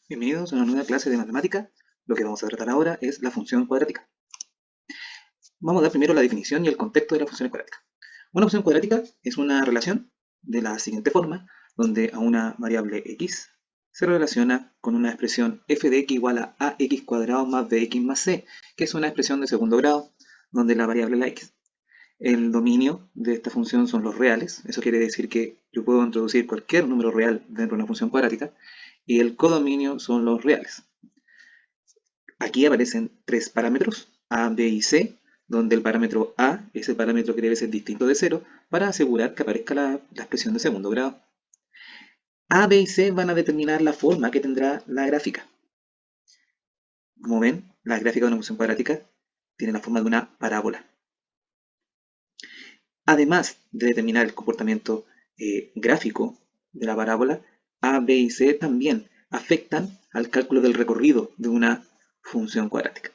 Bienvenidos a una nueva clase de matemática. Lo que vamos a tratar ahora es la función cuadrática. Vamos a dar primero la definición y el contexto de la función cuadrática. Una función cuadrática es una relación de la siguiente forma, donde a una variable x se relaciona con una expresión f de x igual a ax cuadrado más bx más c, que es una expresión de segundo grado, donde la variable es la x. El dominio de esta función son los reales, eso quiere decir que yo puedo introducir cualquier número real dentro de una función cuadrática, y el codominio son los reales. Aquí aparecen tres parámetros, A, B y C, donde el parámetro A es el parámetro que debe ser distinto de 0 para asegurar que aparezca la expresión de segundo grado. A, B y C van a determinar la forma que tendrá la gráfica. Como ven, la gráfica de una función cuadrática tiene la forma de una parábola. Además de determinar el comportamiento gráfico de la parábola, A, B y C también afectan al cálculo del recorrido de una función cuadrática.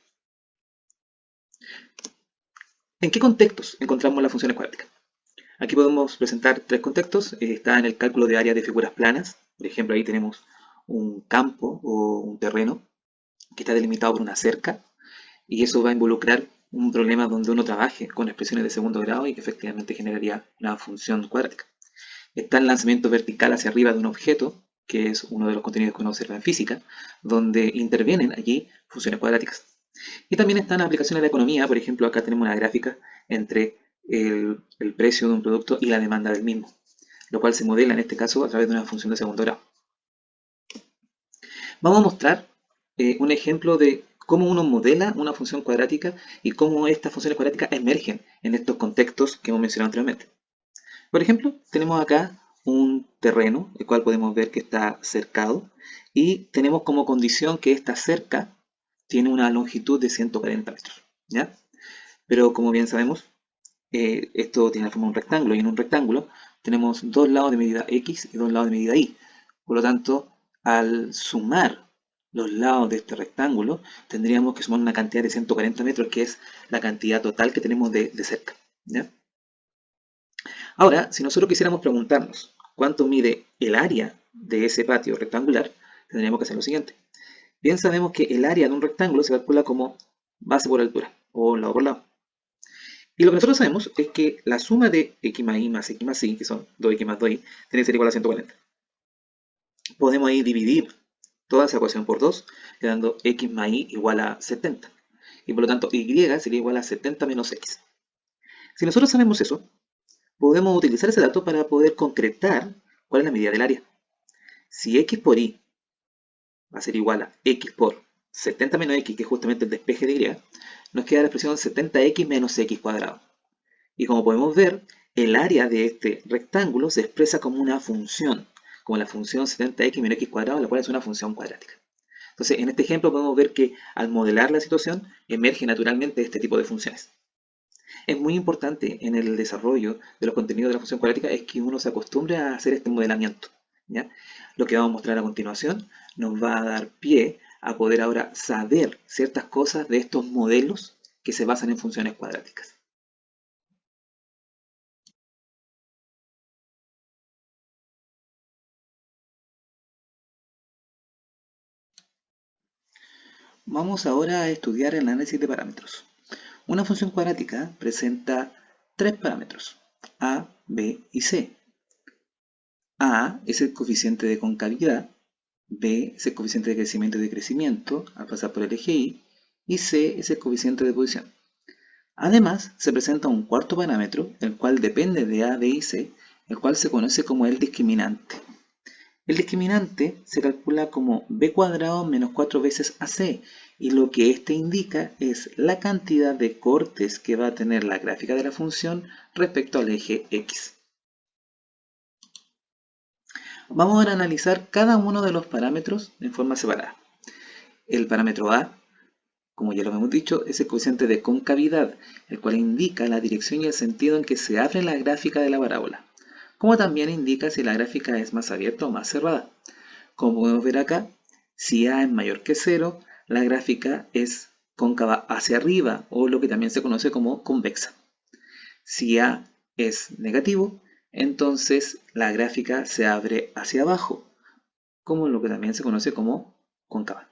¿En qué contextos encontramos las funciones cuadráticas? Aquí podemos presentar tres contextos. Está en el cálculo de área de figuras planas. Por ejemplo, ahí tenemos un campo o un terreno que está delimitado por una cerca, y eso va a involucrar un problema donde uno trabaje con expresiones de segundo grado y que efectivamente generaría una función cuadrática. Está el lanzamiento vertical hacia arriba de un objeto, que es uno de los contenidos que uno observa en física, donde intervienen allí funciones cuadráticas. Y también están las aplicaciones de la economía. Por ejemplo, acá tenemos una gráfica entre el precio de un producto y la demanda del mismo, lo cual se modela en este caso a través de una función de segundo grado. Vamos a mostrar un ejemplo de cómo uno modela una función cuadrática y cómo estas funciones cuadráticas emergen en estos contextos que hemos mencionado anteriormente. Por ejemplo, tenemos acá un terreno, el cual podemos ver que está cercado, y tenemos como condición que esta cerca tiene una longitud de 140 metros, ¿ya? Pero como bien sabemos, esto tiene la forma de un rectángulo, y en un rectángulo tenemos dos lados de medida x y dos lados de medida y. Por lo tanto, al sumar los lados de este rectángulo, tendríamos que sumar una cantidad de 140 metros, que es la cantidad total que tenemos de cerca, ¿ya? Ahora, si nosotros quisiéramos preguntarnos cuánto mide el área de ese patio rectangular, tendríamos que hacer lo siguiente. Bien sabemos que el área de un rectángulo se calcula como base por altura, o lado por lado. Y lo que nosotros sabemos es que la suma de x más y más x más y, que son 2x más 2y, tiene que ser igual a 140. Podemos ahí dividir toda esa ecuación por 2, quedando x más y igual a 70. Y por lo tanto, y sería igual a 70 menos x. Si nosotros sabemos eso, podemos utilizar ese dato para poder concretar cuál es la medida del área. Si x por y va a ser igual a x por 70 menos x, que es justamente el despeje de y, nos queda la expresión 70x menos x cuadrado. Y como podemos ver, el área de este rectángulo se expresa como una función, como la función 70x menos x cuadrado, la cual es una función cuadrática. Entonces, en este ejemplo podemos ver que al modelar la situación, emerge naturalmente este tipo de funciones. Es muy importante en el desarrollo de los contenidos de la función cuadrática es que uno se acostumbre a hacer este modelamiento, ¿ya? Lo que vamos a mostrar a continuación nos va a dar pie a poder ahora saber ciertas cosas de estos modelos que se basan en funciones cuadráticas. Vamos ahora a estudiar el análisis de parámetros. Una función cuadrática presenta tres parámetros, a, b y c. A es el coeficiente de concavidad, B es el coeficiente de crecimiento y decrecimiento al pasar por el eje y C es el coeficiente de posición. Además, se presenta un cuarto parámetro, el cual depende de A, B y C, el cual se conoce como el discriminante. El discriminante se calcula como b cuadrado menos 4 veces ac, y lo que este indica es la cantidad de cortes que va a tener la gráfica de la función respecto al eje x. Vamos ahora a analizar cada uno de los parámetros en forma separada. El parámetro a, como ya lo hemos dicho, es el coeficiente de concavidad, el cual indica la dirección y el sentido en que se abre la gráfica de la parábola, como también indica si la gráfica es más abierta o más cerrada. Como podemos ver acá, si a es mayor que 0, la gráfica es cóncava hacia arriba, o lo que también se conoce como convexa. Si a es negativo, entonces la gráfica se abre hacia abajo, como lo que también se conoce como cóncava.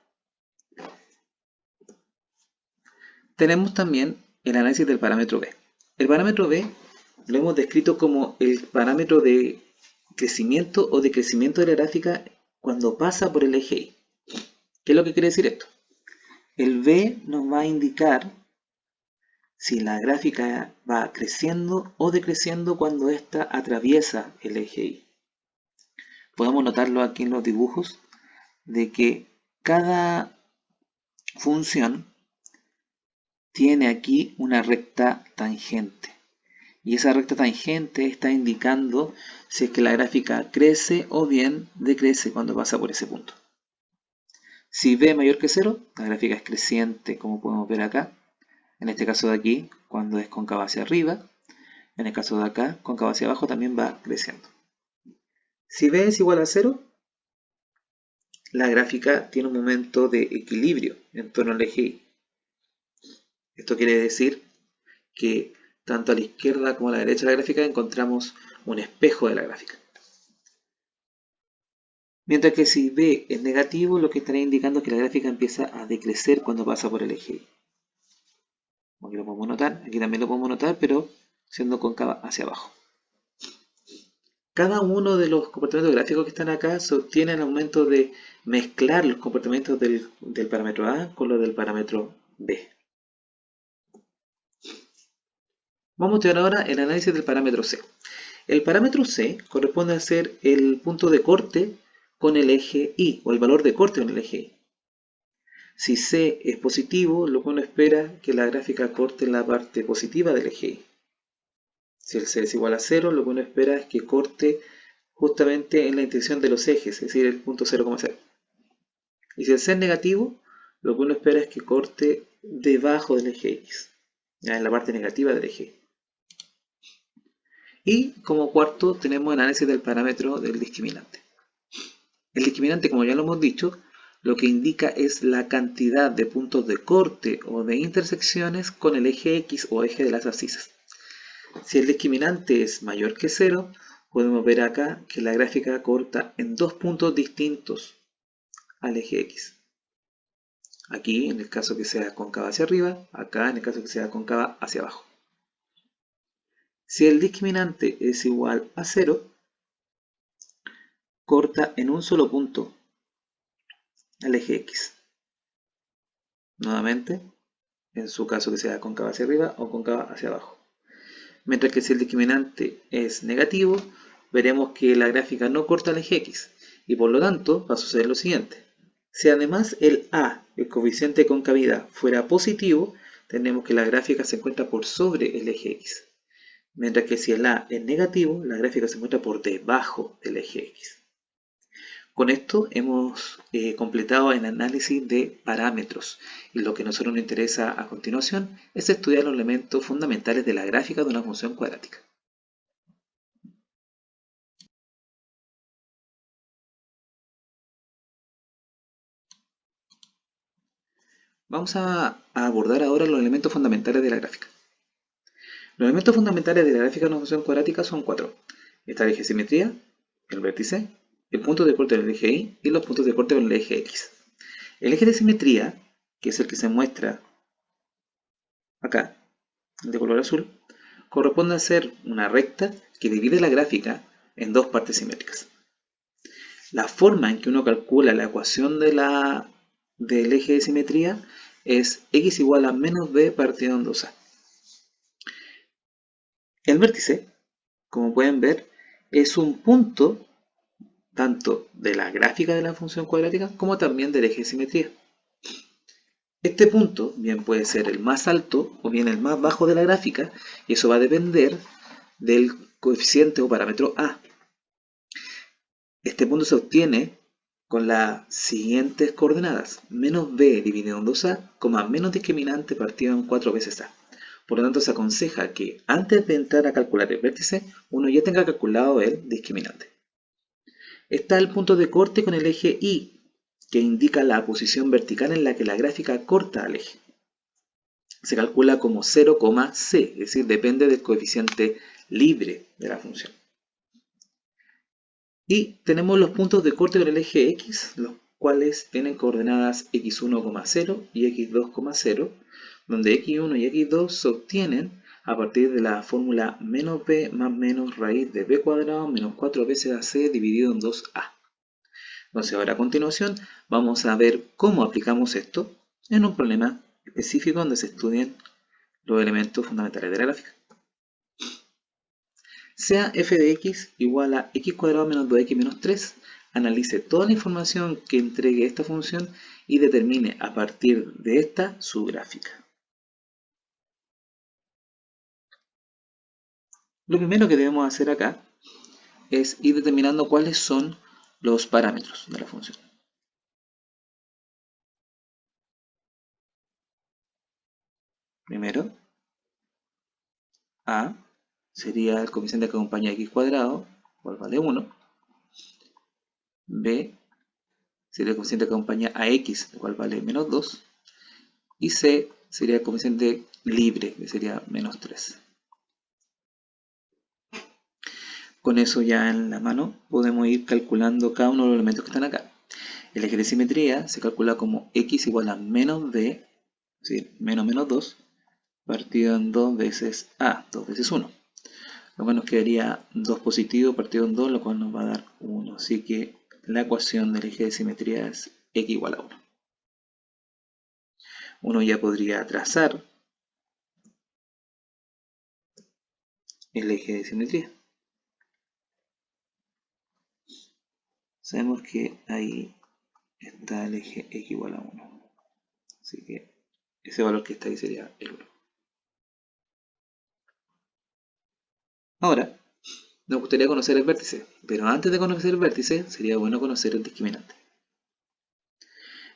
Tenemos también el análisis del parámetro B. El parámetro B lo hemos descrito como el parámetro de crecimiento o decrecimiento de la gráfica cuando pasa por el eje Y. ¿Qué es lo que quiere decir esto? El B nos va a indicar si la gráfica va creciendo o decreciendo cuando ésta atraviesa el eje Y. Podemos notarlo aquí en los dibujos de que cada función tiene aquí una recta tangente. Y esa recta tangente está indicando si es que la gráfica crece o bien decrece cuando pasa por ese punto. Si B mayor que 0, la gráfica es creciente, como podemos ver acá. En este caso de aquí, cuando es cóncava hacia arriba. En el caso de acá, cóncava hacia abajo, también va creciendo. Si B es igual a 0, la gráfica tiene un momento de equilibrio en torno al eje Y. Esto quiere decir que tanto a la izquierda como a la derecha de la gráfica encontramos un espejo de la gráfica. Mientras que si B es negativo, lo que estaría indicando es que la gráfica empieza a decrecer cuando pasa por el eje Y. Aquí lo podemos notar, aquí también lo podemos notar, pero siendo cóncava hacia abajo. Cada uno de los comportamientos gráficos que están acá se obtiene al momento de mezclar los comportamientos del parámetro A con los del parámetro B. Vamos a estudiar ahora el análisis del parámetro C. El parámetro C corresponde a ser el punto de corte con el eje Y, o el valor de corte con el eje Y. Si C es positivo, lo que uno espera que la gráfica corte en la parte positiva del eje Y. Si el C es igual a 0, lo que uno espera es que corte justamente en la intersección de los ejes, es decir, el punto 0,0. Y si el C es negativo, lo que uno espera es que corte debajo del eje X, ya en la parte negativa del eje. Y como cuarto tenemos el análisis del parámetro del discriminante. El discriminante, como ya lo hemos dicho, lo que indica es la cantidad de puntos de corte o de intersecciones con el eje X o eje de las abscisas. Si el discriminante es mayor que 0, podemos ver acá que la gráfica corta en dos puntos distintos al eje X. Aquí, en el caso que sea cóncava hacia arriba, acá en el caso que sea cóncava hacia abajo. Si el discriminante es igual a 0, corta en un solo punto al eje X. Nuevamente, en su caso que sea cóncava hacia arriba o cóncava hacia abajo. Mientras que si el discriminante es negativo, veremos que la gráfica no corta el eje X. Y por lo tanto, va a suceder lo siguiente. Si además el A, el coeficiente de concavidad, fuera positivo, tenemos que la gráfica se encuentra por sobre el eje X. Mientras que si el A es negativo, la gráfica se encuentra por debajo del eje X. Con esto hemos completado el análisis de parámetros y lo que a nosotros nos interesa a continuación es estudiar los elementos fundamentales de la gráfica de una función cuadrática. Vamos a abordar ahora los elementos fundamentales de la gráfica. Los elementos fundamentales de la gráfica de una función cuadrática son cuatro. Está el eje de simetría, el vértice, el punto de corte del eje Y y los puntos de corte con el eje X. El eje de simetría, que es el que se muestra acá, de color azul, corresponde a ser una recta que divide la gráfica en dos partes simétricas. La forma en que uno calcula la ecuación del eje de simetría es x igual a menos b partido en 2a. El vértice, como pueden ver, es un punto tanto de la gráfica de la función cuadrática como también del eje de simetría. Este punto bien puede ser el más alto o bien el más bajo de la gráfica y eso va a depender del coeficiente o parámetro a. Este punto se obtiene con las siguientes coordenadas: menos b dividido en 2a, menos discriminante partido en 4 veces a. Por lo tanto, se aconseja que antes de entrar a calcular el vértice, uno ya tenga calculado el discriminante. Está el punto de corte con el eje Y, que indica la posición vertical en la que la gráfica corta al eje. Se calcula como 0,c, es decir, depende del coeficiente libre de la función. Y tenemos los puntos de corte con el eje X, los cuales tienen coordenadas x1,0 y x2,0, donde x1 y x2 se obtienen a partir de la fórmula menos b más menos raíz de b cuadrado menos 4 veces ac dividido en 2a. Entonces ahora a continuación vamos a ver cómo aplicamos esto en un problema específico donde se estudien los elementos fundamentales de la gráfica. Sea f de x igual a x cuadrado menos 2x menos 3, analice toda la información que entregue esta función y determine a partir de esta su gráfica. Lo primero que debemos hacer acá es ir determinando cuáles son los parámetros de la función. Primero, a sería el coeficiente que acompaña a x cuadrado, cual vale 1. B sería el coeficiente que acompaña a x, el cual vale menos 2. Y C sería el coeficiente libre, que sería menos 3. Con eso ya en la mano podemos ir calculando cada uno de los elementos que están acá. El eje de simetría se calcula como x igual a menos b, es decir, menos 2, partido en 2 veces a, 2 veces 1. Lo cual nos quedaría 2 positivo partido en 2, lo cual nos va a dar 1. Así que la ecuación del eje de simetría es x igual a 1. Uno ya podría trazar el eje de simetría. Sabemos que ahí está el eje x igual a 1. Así que ese valor que está ahí sería el 1. Ahora, nos gustaría conocer el vértice, pero antes de conocer el vértice sería bueno conocer el discriminante.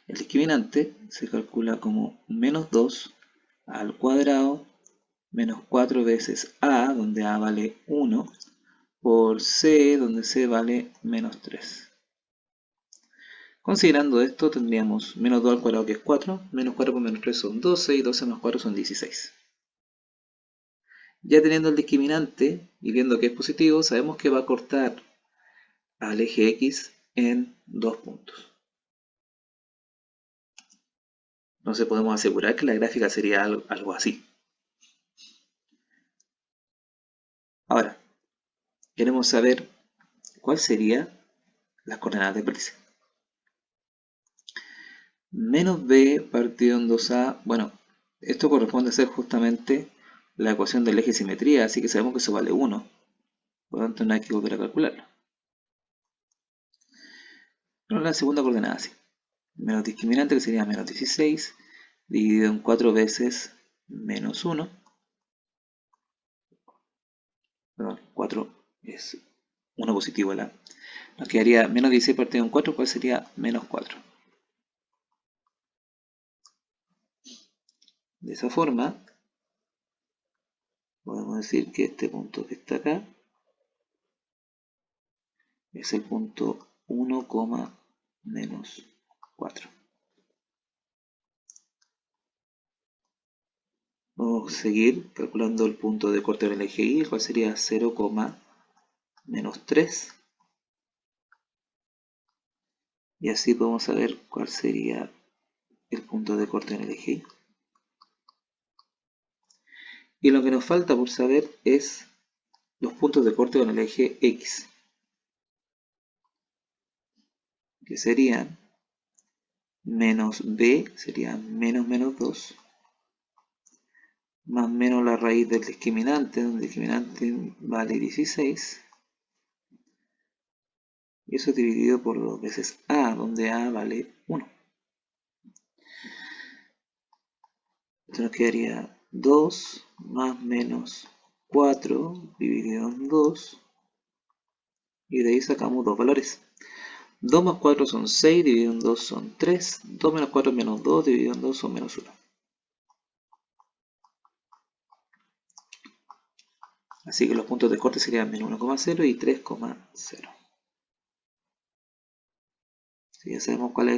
El discriminante se calcula como menos 2 al cuadrado menos 4 veces a, donde a vale 1, por c, donde c vale menos 3. Considerando esto, tendríamos menos 2 al cuadrado, que es 4, menos 4 por menos 3 son 12, y 12 más 4 son 16. Ya teniendo el discriminante y viendo que es positivo, sabemos que va a cortar al eje x en 2 puntos. Entonces podemos asegurar que la gráfica sería algo así. Ahora, queremos saber cuál sería las coordenadas del vértice. Menos b partido en 2a, bueno, esto corresponde a ser justamente la ecuación del eje de simetría, así que sabemos que eso vale 1. Por lo tanto no hay que volver a calcularlo. Pero la segunda coordenada sí. Menos discriminante, que sería menos 16, dividido en 4 veces menos 1. Perdón, 4 es 1 positivo, ¿verdad? Nos quedaría menos 16 partido en 4, ¿cuál sería? Menos 4. De esa forma, podemos decir que este punto que está acá es el punto 1, menos 4. Vamos a seguir calculando el punto de corte del eje Y, el cual sería 0, menos 3. Y así podemos saber cuál sería el punto de corte en el eje Y. Y lo que nos falta por saber es los puntos de corte con el eje X, que serían menos b, sería menos 2, más menos la raíz del discriminante, donde el discriminante vale 16, y eso dividido por 2 veces a, donde a vale 1. Entonces nos quedaría 2 más menos 4 dividido en 2, y de ahí sacamos dos valores. 2 más 4 son 6, dividido en 2 son 3, 2 menos 4 es menos 2, dividido en 2 son menos 1. Así que los puntos de corte serían menos 1,0 y 3,0. Si ya sabemos cuál es